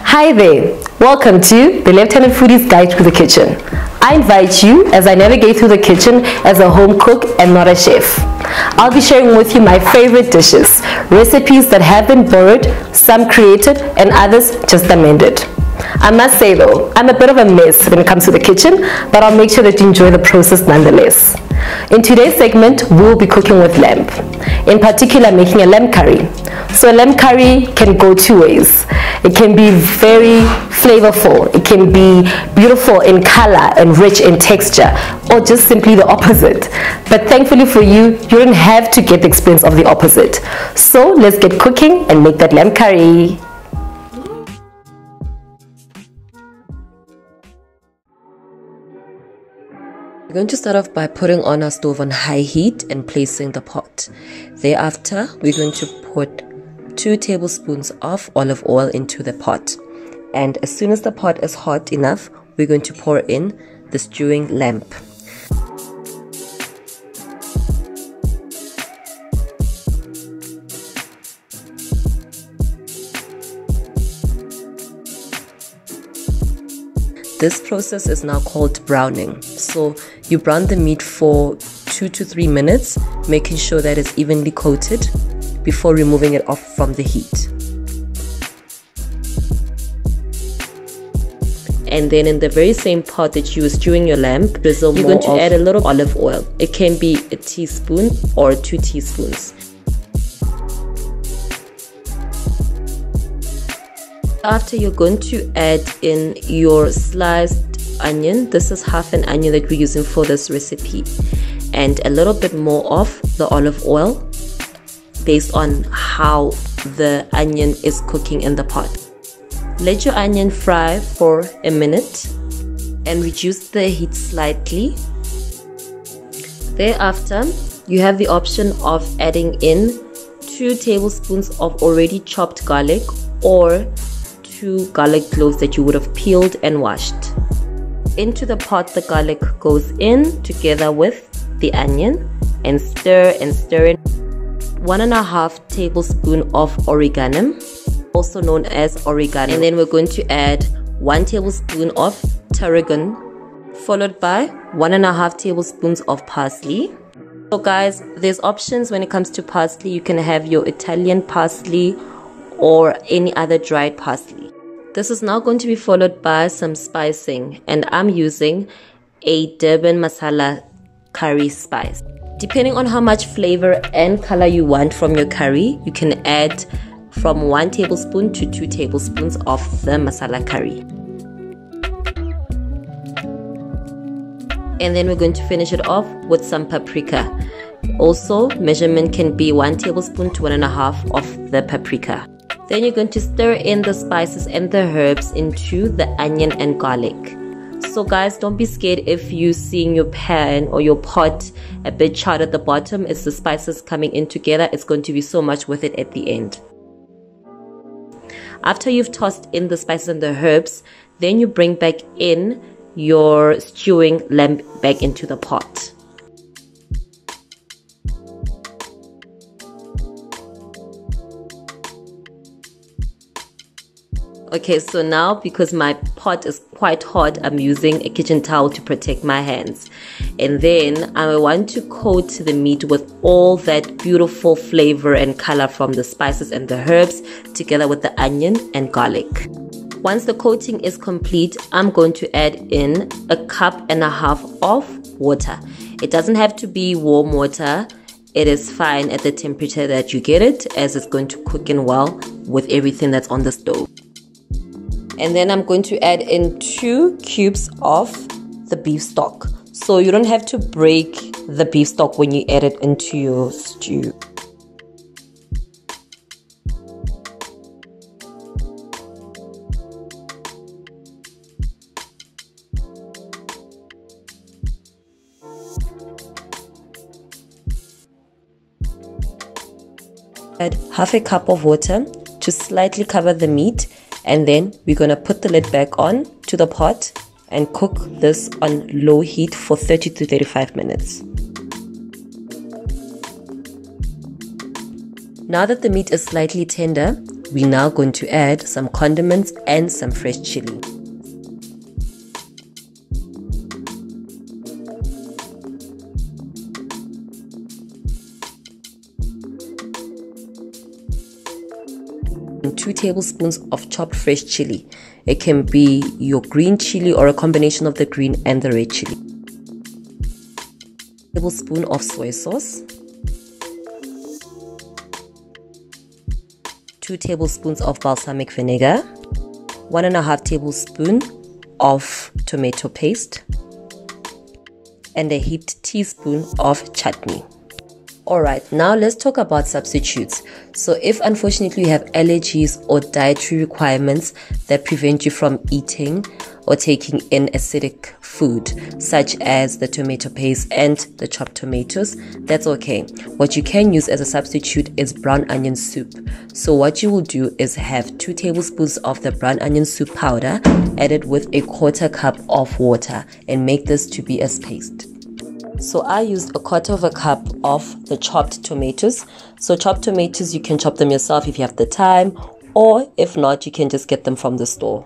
Hi there, welcome to the Left-Handed Foodie's Guide to the Kitchen. I invite you as I navigate through the kitchen as a home cook and not a chef. I'll be sharing with you my favorite dishes, recipes that have been borrowed, some created and others just amended. I must say though, I'm a bit of a mess when it comes to the kitchen, but I'll make sure that you enjoy the process nonetheless. In today's segment, we'll be cooking with lamb. In particular, making a lamb curry. So a lamb curry can go two ways. It can be very flavorful, it can be beautiful in color and rich in texture, or just simply the opposite. But thankfully for you, you don't have to get the experience of the opposite. So let's get cooking and make that lamb curry. We're going to start off by putting on our stove on high heat and placing the pot. Thereafter, we're going to put 2 tablespoons of olive oil into the pot. And as soon as the pot is hot enough, we're going to pour in the stewing lamb. This process is now called browning. So you brown the meat for 2 to 3 minutes, making sure that it's evenly coated before removing it off from the heat. And then in the very same pot that you were stewing your lamb, you're going to add a little olive oil. It can be a teaspoon or 2 teaspoons. After, you're going to add in your sliced onion. This is half an onion that we're using for this recipe, and a little bit more of the olive oil based on how the onion is cooking in the pot. Let your onion fry for a minute and reduce the heat slightly. Thereafter, you have the option of adding in 2 tablespoons of already chopped garlic or 2 garlic cloves that you would have peeled and washed. Into the pot, the garlic goes in together with the onion and stir and stir in. 1.5 tablespoons of oregano, also known as oregano, and then we're going to add 1 tablespoon of tarragon, followed by 1.5 tablespoons of parsley. So guys, there's options when it comes to parsley. You can have your Italian parsley or any other dried parsley. This is now going to be followed by some spicing, and I'm using a Durban masala curry spice. Depending on how much flavor and color you want from your curry, you can add from 1 tablespoon to 2 tablespoons of the masala curry. And then we're going to finish it off with some paprika. Also, measurement can be 1 tablespoon to 1.5 of the paprika. Then you're going to stir in the spices and the herbs into the onion and garlic. So guys, don't be scared if you seeing your pan or your pot a bit charred at the bottom. It's the spices coming in together. It's going to be so much with it at the end. After you've tossed in the spices and the herbs, then you bring back in your stewing lamb back into the pot. Okay, so now because my pot is quite hot, I'm using a kitchen towel to protect my hands. And then I want to coat the meat with all that beautiful flavor and color from the spices and the herbs together with the onion and garlic. Once the coating is complete, I'm going to add in 1.5 cups of water. It doesn't have to be warm water. It is fine at the temperature that you get it, as it's going to cook in well with everything that's on the stove. And then I'm going to add in 2 cubes of the beef stock. So you don't have to break the beef stock when you add it into your stew. Add 1/2 cup of water to slightly cover the meat, and then we're going to put the lid back on to the pot and cook this on low heat for 30 to 35 minutes. Now that the meat is slightly tender, we're now going to add some condiments and some fresh chili. And 2 tablespoons of chopped fresh chili. It can be your green chili or a combination of the green and the red chili. 1 tablespoon of soy sauce. 2 tablespoons of balsamic vinegar, 1.5 tablespoon of tomato paste, and a heaped teaspoon of chutney. Alright, now let's talk about substitutes. So if unfortunately you have allergies or dietary requirements that prevent you from eating or taking in acidic food, such as the tomato paste and the chopped tomatoes, that's okay. What you can use as a substitute is brown onion soup. So what you will do is have 2 tablespoons of the brown onion soup powder added with a 1/4 cup of water and make this to be a paste. So I used 1/4 cup of the chopped tomatoes. So chopped tomatoes, you can chop them yourself if you have the time, or if not, you can just get them from the store.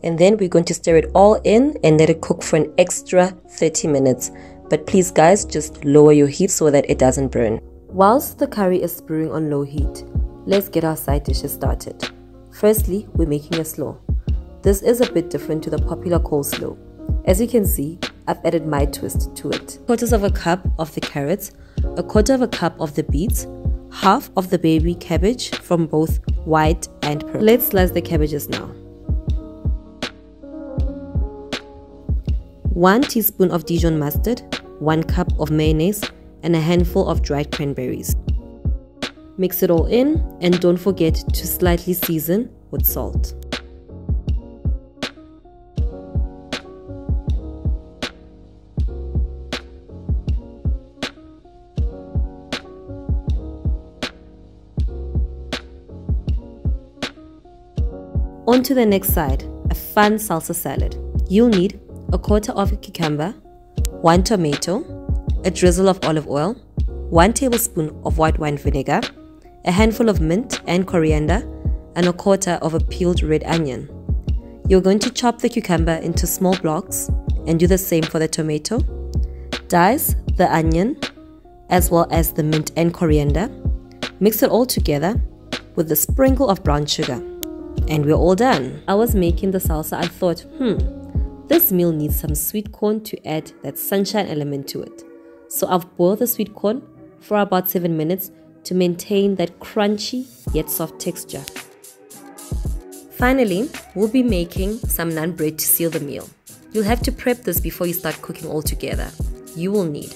And then we're going to stir it all in and let it cook for an extra 30 minutes. But please guys, just lower your heat so that it doesn't burn. Whilst the curry is brewing on low heat, let's get our side dishes started. Firstly, we're making a slaw. This is a bit different to the popular coleslaw. As you can see, I've added my twist to it. 1/4 cup of the carrots, 1/4 cup of the beets, half of the baby cabbage from both white and purple. Let's slice the cabbages now. 1 teaspoon of Dijon mustard, 1 cup of mayonnaise, and a handful of dried cranberries. Mix it all in and don't forget to slightly season with salt. On to the next side, a fun salsa salad. You'll need 1/4 of a cucumber, 1 tomato, a drizzle of olive oil, 1 tablespoon of white wine vinegar, a handful of mint and coriander, and 1/4 of a peeled red onion. You're going to chop the cucumber into small blocks and do the same for the tomato. Dice the onion as well as the mint and coriander. Mix it all together with a sprinkle of brown sugar. And we're all done. I was making the salsa, I thought, this meal needs some sweet corn to add that sunshine element to it. So I've boiled the sweet corn for about 7 minutes to maintain that crunchy yet soft texture. Finally, we'll be making some naan bread to seal the meal. You'll have to prep this before you start cooking all together. You will need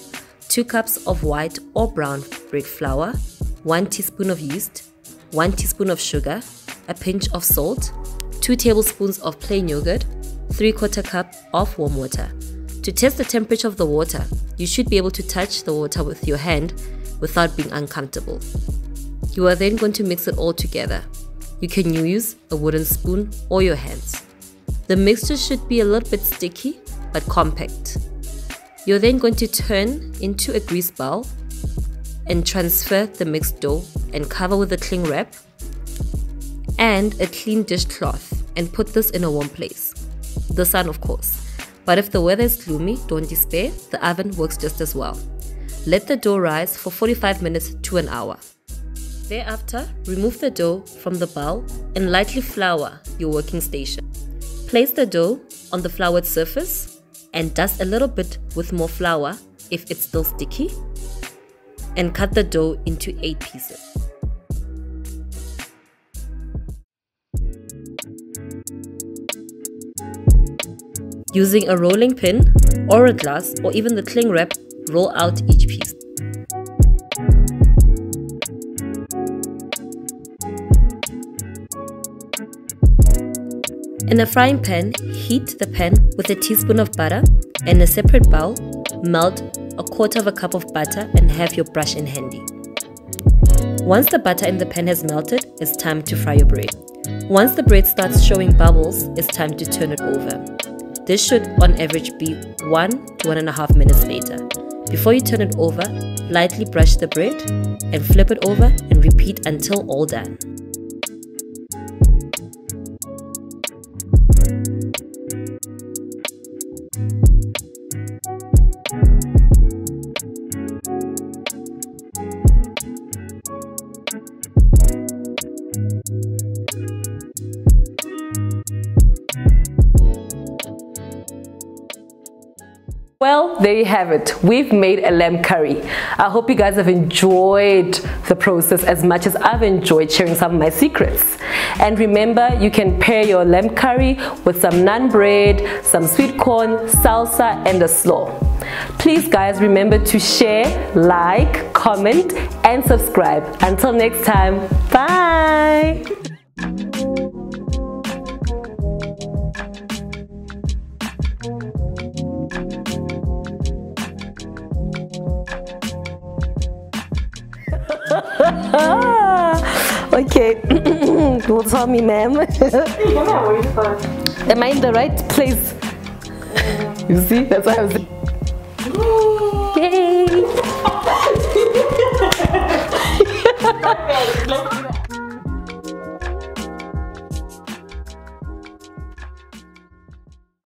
2 cups of white or brown bread flour, 1 teaspoon of yeast, 1 teaspoon of sugar, a pinch of salt, 2 tablespoons of plain yogurt, 3/4 cup of warm water. To test the temperature of the water, you should be able to touch the water with your hand without being uncomfortable. You are then going to mix it all together. You can use a wooden spoon or your hands. The mixture should be a little bit sticky but compact. You're then going to turn into a grease bowl and transfer the mixed dough and cover with a cling wrap and a clean dishcloth and put this in a warm place. The sun, of course. But if the weather is gloomy, don't despair, the oven works just as well. Let the dough rise for 45 minutes to an hour. Thereafter, remove the dough from the bowl and lightly flour your working station. Place the dough on the floured surface and dust a little bit with more flour if it's still sticky, and cut the dough into 8 pieces. Using a rolling pin or a glass or even the cling wrap, roll out each piece. In a frying pan, heat the pan with a teaspoon of butter. In a separate bowl, melt 1/4 cup of butter and have your brush in handy. Once the butter in the pan has melted, it's time to fry your bread. Once the bread starts showing bubbles, it's time to turn it over. This should on average be 1 to 1.5 minutes later. Before you turn it over, lightly brush the bread and flip it over and repeat until all done. Well, there you have it. We've made a lamb curry. I hope you guys have enjoyed the process as much as I've enjoyed sharing some of my secrets. And remember, you can pair your lamb curry with some naan bread, some sweet corn, salsa, and a slaw. Please guys, remember to share, like, comment, and subscribe. Until next time, bye! Okay, will tell me, ma'am. Am I in the right place? You see, that's why I was. Yay!